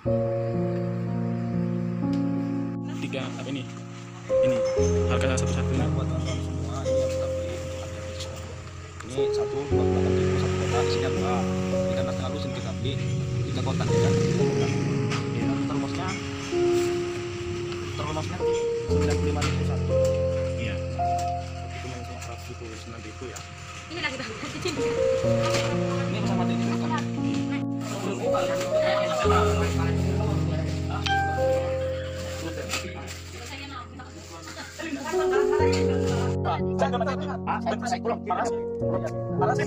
Tiga apa ini harga satu-satunya buat teman-teman semua ini yang kita beli untuk ada besok. Ini satu 28.000 satu kotak, isinya dua. Ini kan lalu sini kita beli 3 kotak ya. Ini termosnya 95.000 satu. iya itu yang cuma 109.000 ya. Ini lagi bang. Ini sama ini bukan. Saya pulang. Panas.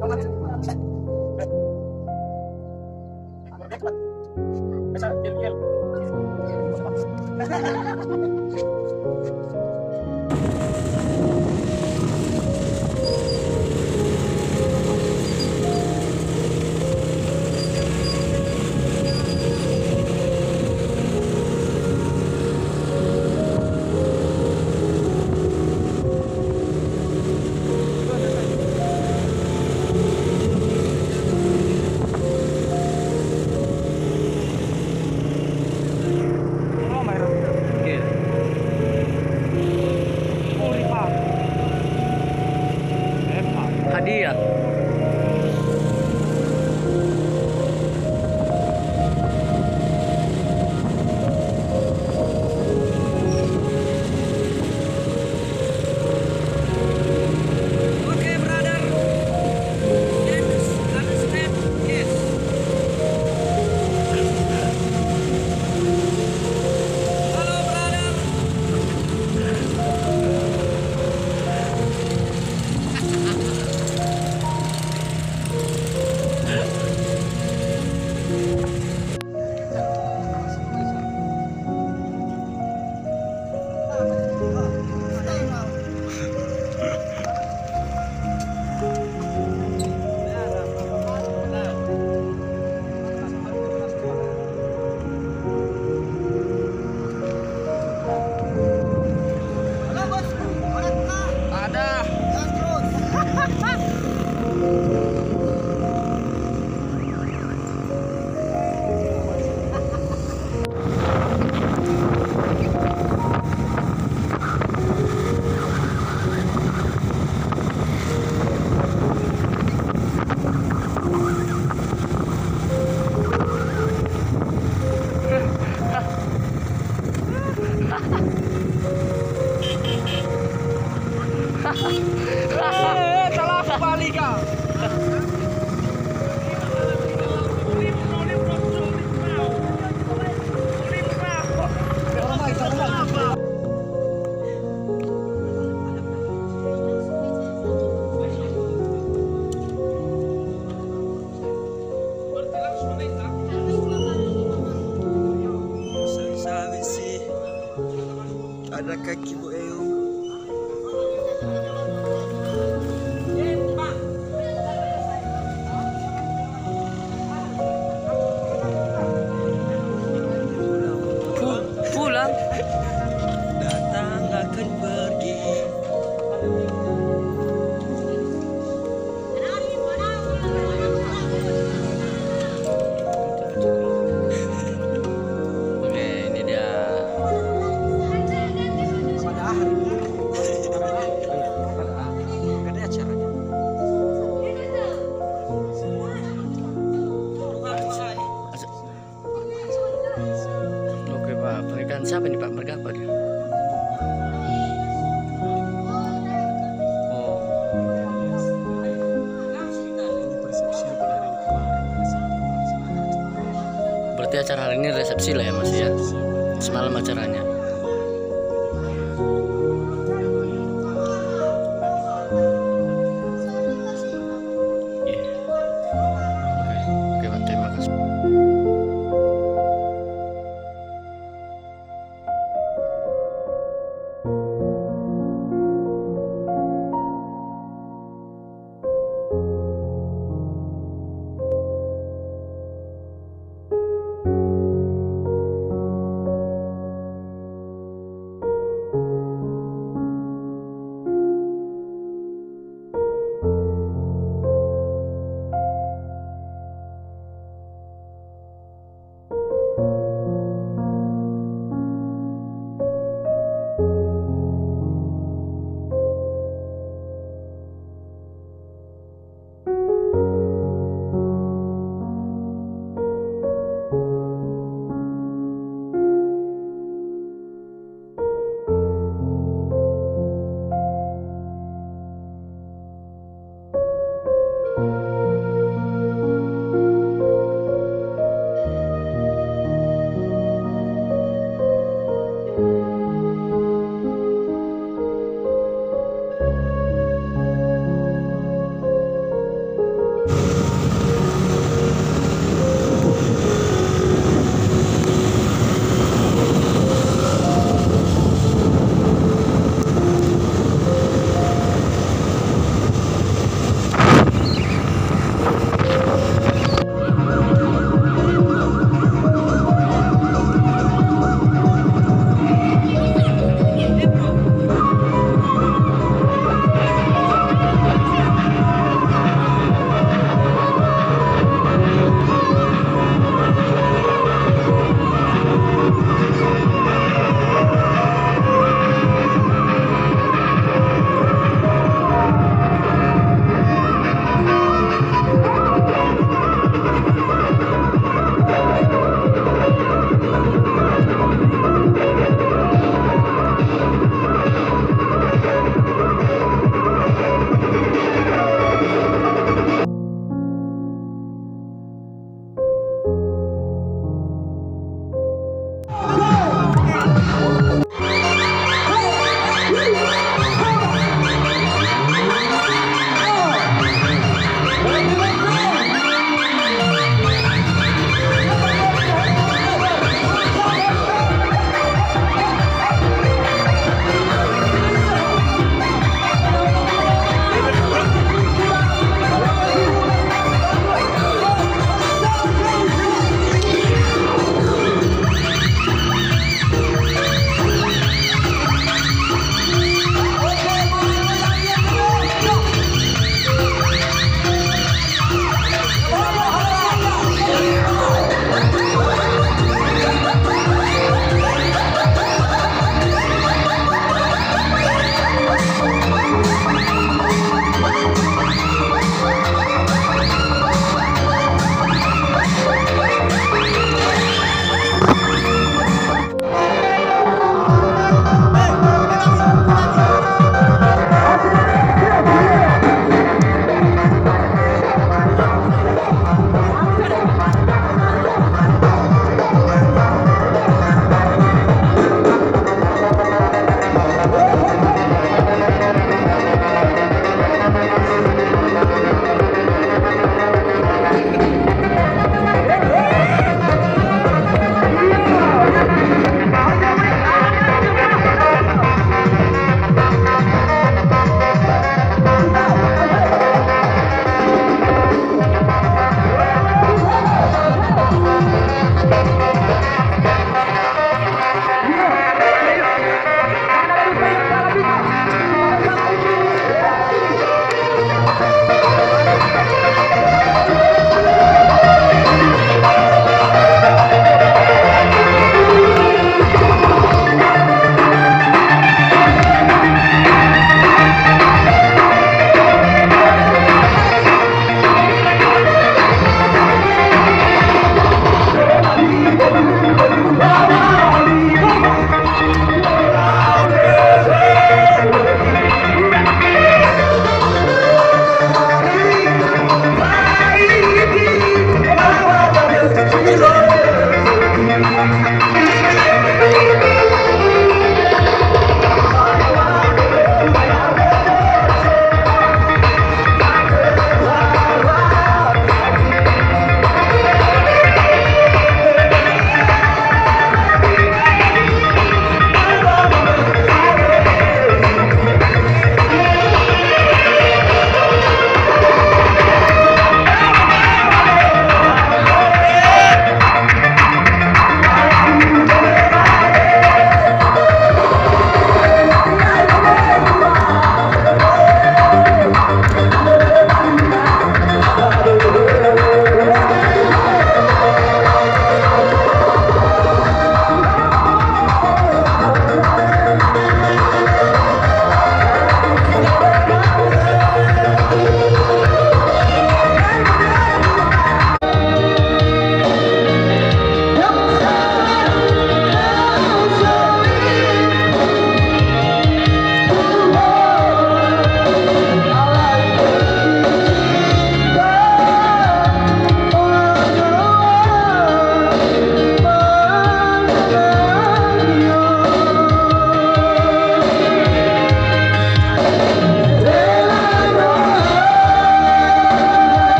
Panas sih. Hadiah. Salah kembali kau. Sabi sih ada kaki Bu Eung. Pulang. Datang akan pergi. Oke, ini dia. Pada hari ini ada acaranya. Oke Pak, pernikahan siapa nih Pak? Berapa dia? Oh, berarti acara hari ini resepsi lah ya Mas ya? Semalam acaranya. Iya. Oke Pak, terima kasih.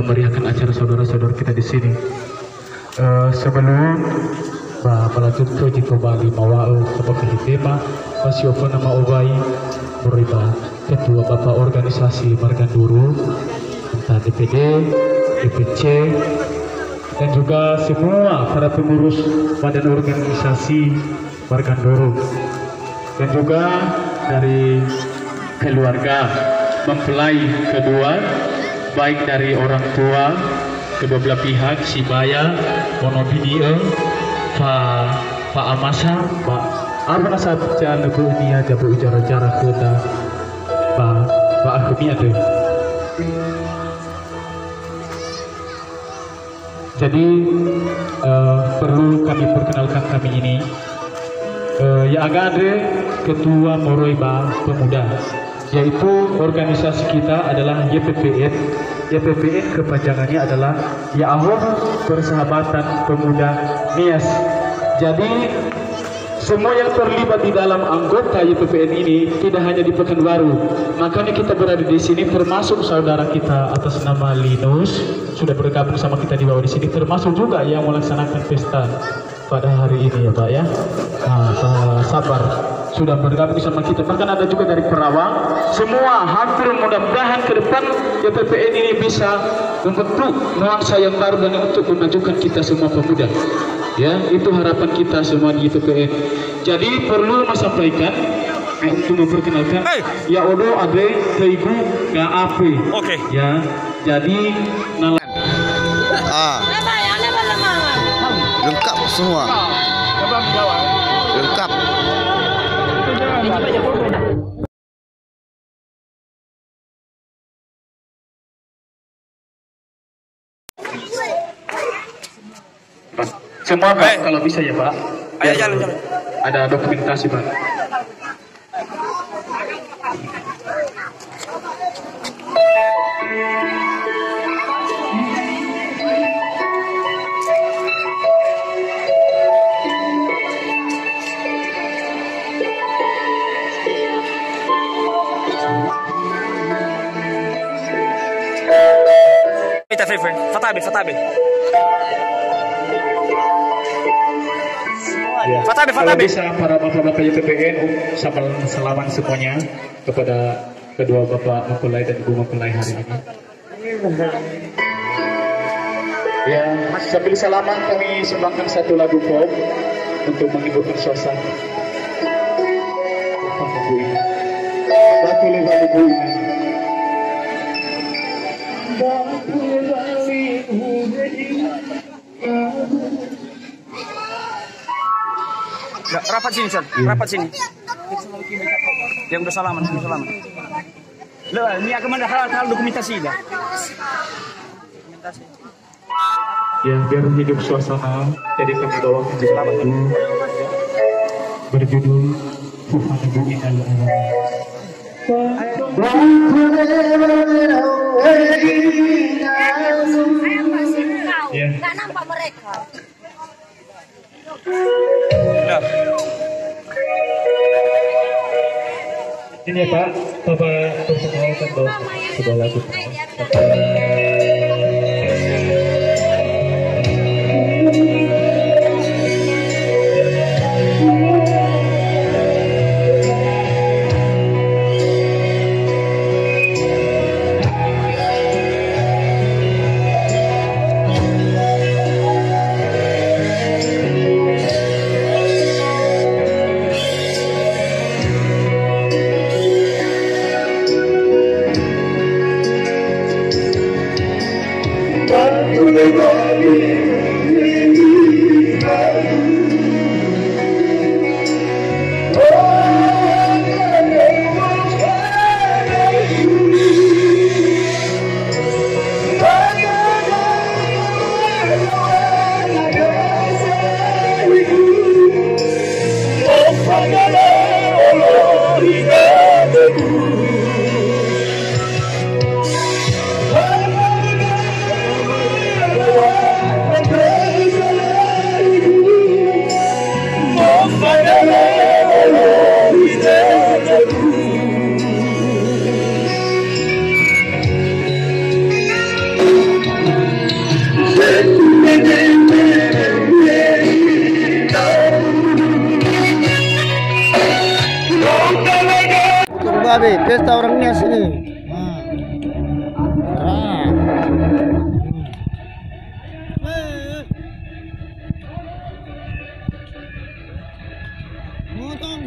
memeriahkan acara saudara-saudara kita di sini. Sebelum melanjut ke Bali mawau sebagai tema masih nama Obai beriba ketua bapak organisasi Marganduru, entah DPD, DPC, dan juga semua para pengurus badan organisasi Marganduru, dan juga dari keluarga mempelai kedua, baik dari orang tua kedua belah pihak, si Baya, Monobidie, Pak Amasa, Pak Armana Sabja, Nebu Nia, Jabu Ujara-Jara Kota, Pak Ahmi ada. Jadi perlu kami perkenalkan kami ini, yang agak ada Ketua Moroiba Pemuda, yaitu organisasi kita adalah YPPN. YPPN kepanjangannya adalah Yahoo Persahabatan Pemuda Nias. Jadi semua yang terlibat di dalam anggota YPPN ini tidak hanya di Pekanbaru, makanya kita berada di sini, termasuk saudara kita atas nama Linus sudah bergabung sama kita di bawah di sini, termasuk juga yang melaksanakan pesta pada hari ini ya Pak ya. Nah, Pak Sabar sudah bergabung sama kita, bahkan ada juga dari Perawang. Semua hampir mudah-mudahan ke depan YPPN ini bisa membentuk nuansa yang baru dan untuk memajukan kita semua pemuda. Ya, itu harapan kita semua di YPPN. Jadi perlu saya sampaikan untuk memperkenalkan ya Odo Ade Teigu GAP. Oke. Ya, jadi lengkap semua. Lengkap. Semua Pak, kalau bisa ya Pak. Ayo jalan. Ada dokumentasi Pak. Fatabe. Ya. Kalau bisa para bapak-bapak YPPN selawan semuanya kepada kedua bapak mempelai dan ibu mempelai hari ini. Ya, sambil salaman kami sumbangkan satu lagu pop untuk menghiburkan suasana. Rapat sini, Son. Rapat sini. Yang udah salaman. Lah, ini akan ada hal dokumentasi dah. Ya, biar hidup suasana. Jadi kami bawakan lagu berjudul Tuhan Ibu Inal Ya. Nggak nampak mereka. Ini ya Pak, Bapak perkenalkan dong sebuah lagu. be, pesta orangnya sini. Nah. Motong.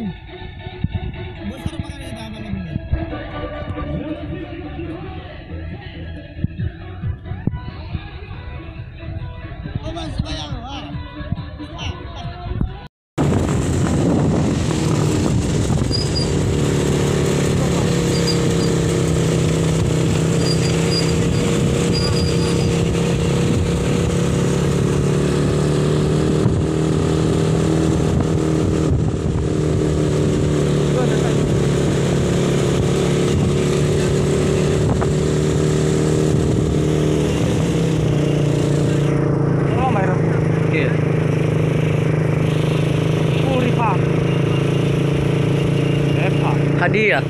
Besar makan ini malam ini. Oh, mas bayang. Iya. Hadiah.